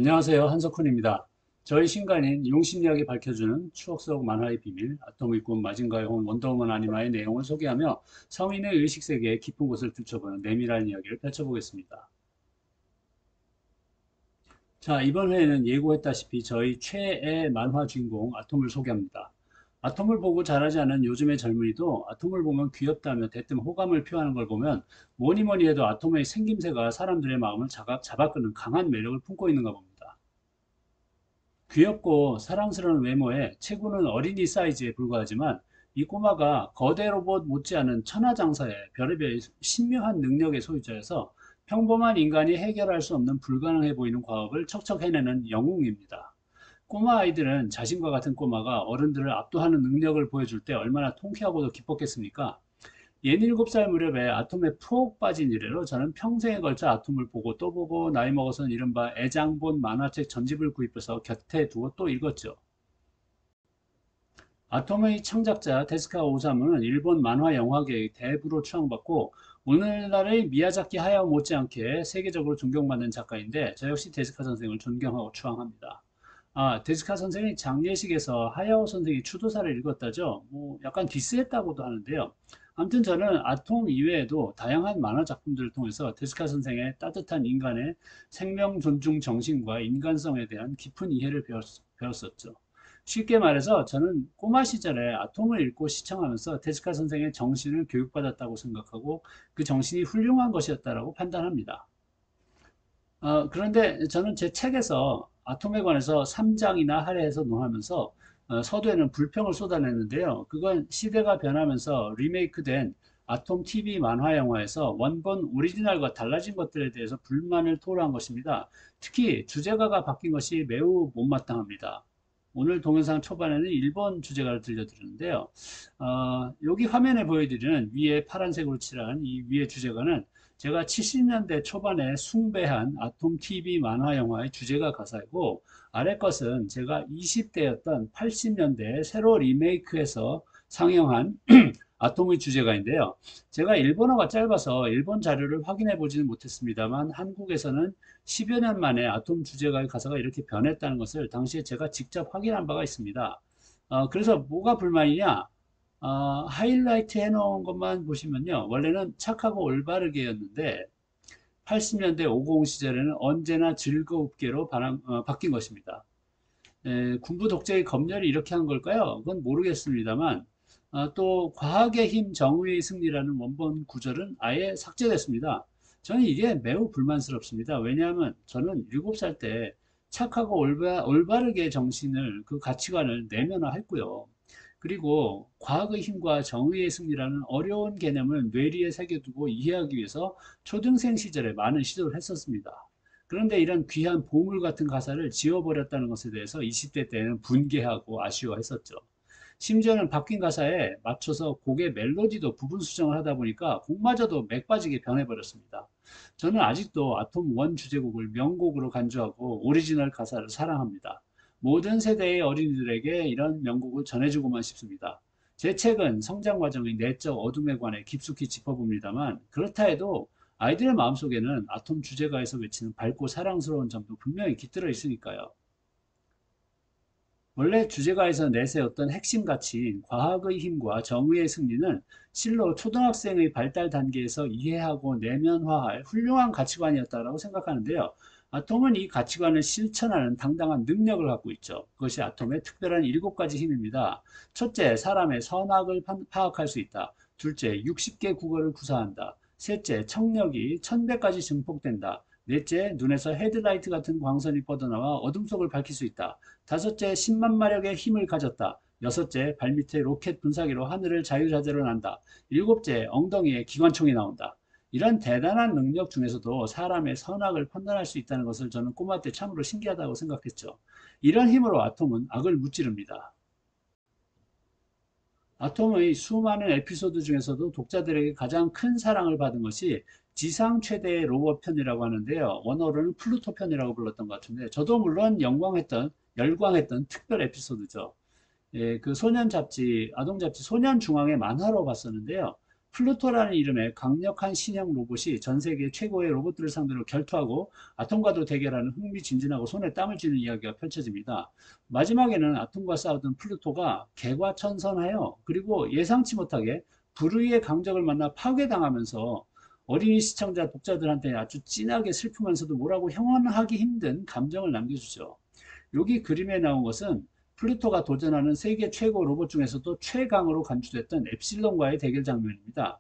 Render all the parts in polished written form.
안녕하세요. 한석훈입니다. 저희 신간인 용심리학이 밝혀주는 추억 속 만화의 비밀, 아토믹 꿈, 마징가의 혼, 원더우먼 아니마의 내용을 소개하며 서민의 의식세계의 깊은 곳을 들춰보는 내밀한 이야기를 펼쳐보겠습니다. 자, 이번 회에는 예고했다시피 저희 최애 만화 주인공 아톰을 소개합니다. 아톰을 보고 자라지 않은 요즘의 젊은이도 아톰을 보면 귀엽다며 대뜸 호감을 표하는 걸 보면 뭐니 뭐니 해도 아톰의 생김새가 사람들의 마음을 잡아끄는 강한 매력을 품고 있는가 봅니다. 귀엽고 사랑스러운 외모에 체구는 어린이 사이즈에 불과하지만 이 꼬마가 거대 로봇 못지않은 천하장사의 별의별 신묘한 능력의 소유자여서 평범한 인간이 해결할 수 없는 불가능해 보이는 과업을 척척 해내는 영웅입니다. 꼬마 아이들은 자신과 같은 꼬마가 어른들을 압도하는 능력을 보여줄 때 얼마나 통쾌하고도 기뻤겠습니까? 67살 무렵에 아톰에 푹 빠진 이래로 저는 평생에 걸쳐 아톰을 보고 또 보고 나이 먹어서는 이른바 애장본 만화책 전집을 구입해서 곁에 두고 또 읽었죠. 아톰의 창작자 데스카 오사무는 일본 만화 영화계의 대부로 추앙받고 오늘날의 미야자키 하야오 못지않게 세계적으로 존경받는 작가인데 저 역시 데스카 선생을 존경하고 추앙합니다. 데스카 선생이 장례식에서 하야오 선생이 추도사를 읽었다죠. 뭐 약간 디스했다고도 하는데요. 아무튼 저는 아톰 이외에도 다양한 만화 작품들을 통해서 데스카 선생의 따뜻한 인간의 생명 존중 정신과 인간성에 대한 깊은 이해를 배웠었죠. 쉽게 말해서 저는 꼬마 시절에 아톰을 읽고 시청하면서 테스카 선생의 정신을 교육받았다고 생각하고 그 정신이 훌륭한 것이었다고 판단합니다. 그런데 저는 제 책에서 아톰에 관해서 3장이나 할애해서 논하면서 서두에는 불평을 쏟아냈는데요. 그건 시대가 변하면서 리메이크된 아톰 TV 만화 영화에서 원본 오리지널과 달라진 것들에 대해서 불만을 토로한 것입니다. 특히 주제가가 바뀐 것이 매우 못마땅합니다. 오늘 동영상 초반에는 일본 주제가를 들려드리는데요. 여기 화면에 보여드리는 위에 파란색으로 칠한 이 위에 주제가는 제가 70년대 초반에 숭배한 아톰 TV 만화 영화의 주제가 가사이고 아래 것은 제가 20대였던 80년대에 새로 리메이크해서 상영한 아톰의 주제가인데요. 제가 일본어가 짧아서 일본 자료를 확인해 보지는 못했습니다만 한국에서는 10여 년 만에 아톰 주제가의 가사가 이렇게 변했다는 것을 당시에 제가 직접 확인한 바가 있습니다. 그래서 뭐가 불만이냐? 하이라이트 해놓은 것만 보시면요. 원래는 착하고 올바르게였는데 80년대 50 시절에는 언제나 즐겁게로 바뀐 것입니다. 군부 독재의 검열이 이렇게 한 걸까요? 그건 모르겠습니다만 또 과학의 힘 정의의 승리라는 원본 구절은 아예 삭제됐습니다. 저는 이게 매우 불만스럽습니다. 왜냐하면 저는 7살 때 착하고 올바르게 정신을 그 가치관을 내면화했고요. 그리고 과학의 힘과 정의의 승리라는 어려운 개념을 뇌리에 새겨두고 이해하기 위해서 초등생 시절에 많은 시도를 했었습니다. 그런데 이런 귀한 보물 같은 가사를 지워버렸다는 것에 대해서 20대 때는 분개하고 아쉬워했었죠. 심지어는 바뀐 가사에 맞춰서 곡의 멜로디도 부분 수정을 하다 보니까 곡마저도 맥빠지게 변해버렸습니다. 저는 아직도 아톰 원 주제곡을 명곡으로 간주하고 오리지널 가사를 사랑합니다. 모든 세대의 어린이들에게 이런 명곡을 전해주고만 싶습니다. 제 책은 성장 과정의 내적 어둠에 관해 깊숙이 짚어봅니다만 그렇다 해도 아이들의 마음속에는 아톰 주제가에서 외치는 밝고 사랑스러운 점도 분명히 깃들어 있으니까요. 원래 주제가에서 내세웠던 핵심 가치인 과학의 힘과 정의의 승리는 실로 초등학생의 발달 단계에서 이해하고 내면화할 훌륭한 가치관이었다고 생각하는데요. 아톰은 이 가치관을 실천하는 당당한 능력을 갖고 있죠. 그것이 아톰의 특별한 7가지 힘입니다. 첫째, 사람의 선악을 파악할 수 있다. 둘째, 60개 국어를 구사한다. 셋째, 청력이 1000배까지 증폭된다. 넷째, 눈에서 헤드라이트 같은 광선이 뻗어나와 어둠 속을 밝힐 수 있다. 다섯째, 10만 마력의 힘을 가졌다. 여섯째, 발밑에 로켓 분사기로 하늘을 자유자재로 난다. 일곱째, 엉덩이에 기관총이 나온다. 이런 대단한 능력 중에서도 사람의 선악을 판단할 수 있다는 것을 저는 꼬마 때 참으로 신기하다고 생각했죠. 이런 힘으로 아톰은 악을 무찌릅니다. 아톰의 수많은 에피소드 중에서도 독자들에게 가장 큰 사랑을 받은 것이 지상 최대의 로봇 편이라고 하는데요. 원어로는 플루토 편이라고 불렀던 것 같은데 저도 물론 열광했던 특별 에피소드죠. 그 소년 잡지, 아동 잡지 소년 중앙의 만화로 봤었는데요. 플루토라는 이름의 강력한 신형 로봇이 전 세계 최고의 로봇들을 상대로 결투하고 아톰과도 대결하는 흥미진진하고 손에 땀을 쥐는 이야기가 펼쳐집니다. 마지막에는 아톰과 싸우던 플루토가 개과천선하여 그리고 예상치 못하게 불의의 강적을 만나 파괴당하면서 어린이 시청자 독자들한테 아주 진하게 슬프면서도 뭐라고 형언하기 힘든 감정을 남겨주죠. 여기 그림에 나온 것은 플루토가 도전하는 세계 최고 로봇 중에서도 최강으로 간주됐던 엡실론과의 대결 장면입니다.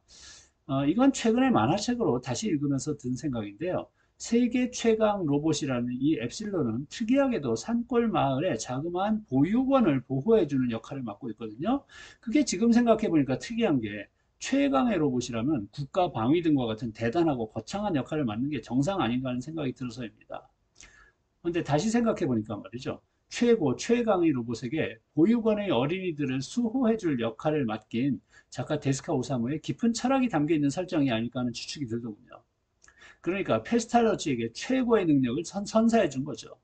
이건 최근에 만화책으로 다시 읽으면서 든 생각인데요. 세계 최강 로봇이라는 이 엡실론은 특이하게도 산골 마을의 자그마한 보육원을 보호해주는 역할을 맡고 있거든요. 그게 지금 생각해 보니까 특이한 게 최강의 로봇이라면 국가 방위 등과 같은 대단하고 거창한 역할을 맡는 게 정상 아닌가 하는 생각이 들어서입니다. 그런데 다시 생각해 보니까 말이죠. 최고, 최강의 로봇에게 보육원의 어린이들을 수호해줄 역할을 맡긴 작가 데스카 오사무의 깊은 철학이 담겨 있는 설정이 아닐까 하는 추측이 들더군요. 그러니까 페스탈러치에게 최고의 능력을 선사해 준 거죠.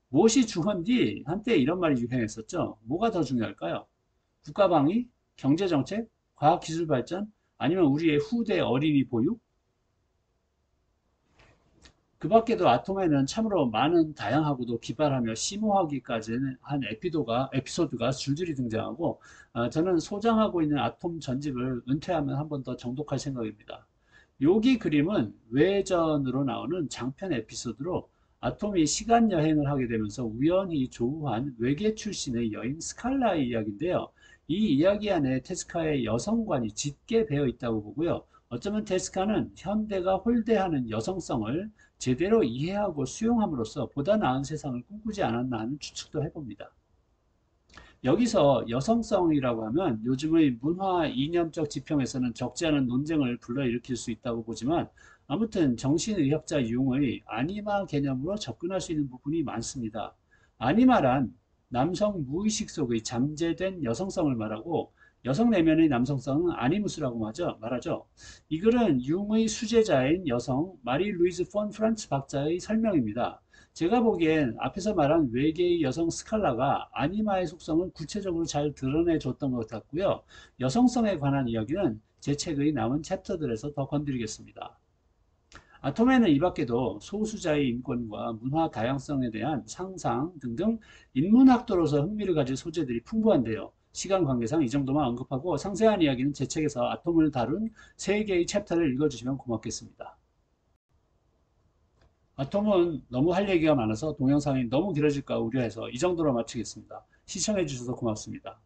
무엇이 중헌디? 한때 이런 말이 유행했었죠. 뭐가 더 중요할까요? 국가방위? 경제정책? 과학기술 발전? 아니면 우리의 후대 어린이 보육? 그 밖에도 아톰에는 참으로 많은 다양하고도 기발하며 심오하기까지 한 에피소드가 줄줄이 등장하고 저는 소장하고 있는 아톰 전집을 은퇴하면 한 번 더 정독할 생각입니다. 여기 그림은 외전으로 나오는 장편 에피소드로 아톰이 시간 여행을 하게 되면서 우연히 조우한 외계 출신의 여인 스칼라의 이야기인데요. 이 이야기 안에 테스카의 여성관이 짙게 배어 있다고 보고요. 어쩌면 테스카는 현대가 홀대하는 여성성을 제대로 이해하고 수용함으로써 보다 나은 세상을 꿈꾸지 않았나 하는 추측도 해봅니다. 여기서 여성성이라고 하면 요즘의 문화 이념적 지평에서는 적지 않은 논쟁을 불러일으킬 수 있다고 보지만 아무튼 정신의학자 융의 아니마 개념으로 접근할 수 있는 부분이 많습니다. 아니마란 남성 무의식 속의 잠재된 여성성을 말하고 여성 내면의 남성성은 아니무스라고 말하죠. 이 글은 융의 수제자인 여성 마리 루이즈 폰 프란츠 박사의 설명입니다. 제가 보기엔 앞에서 말한 외계의 여성 스칼라가 아니마의 속성을 구체적으로 잘 드러내 줬던 것 같고요. 여성성에 관한 이야기는 제 책의 남은 챕터들에서 더 건드리겠습니다. 아톰에는 이 밖에도 소수자의 인권과 문화 다양성에 대한 상상 등등 인문학도로서 흥미를 가질 소재들이 풍부한데요. 시간 관계상 이 정도만 언급하고 상세한 이야기는 제 책에서 아톰을 다룬 3개의 챕터를 읽어주시면 고맙겠습니다. 아톰은 너무 할 얘기가 많아서 동영상이 너무 길어질까 우려해서 이 정도로 마치겠습니다. 시청해 주셔서 고맙습니다.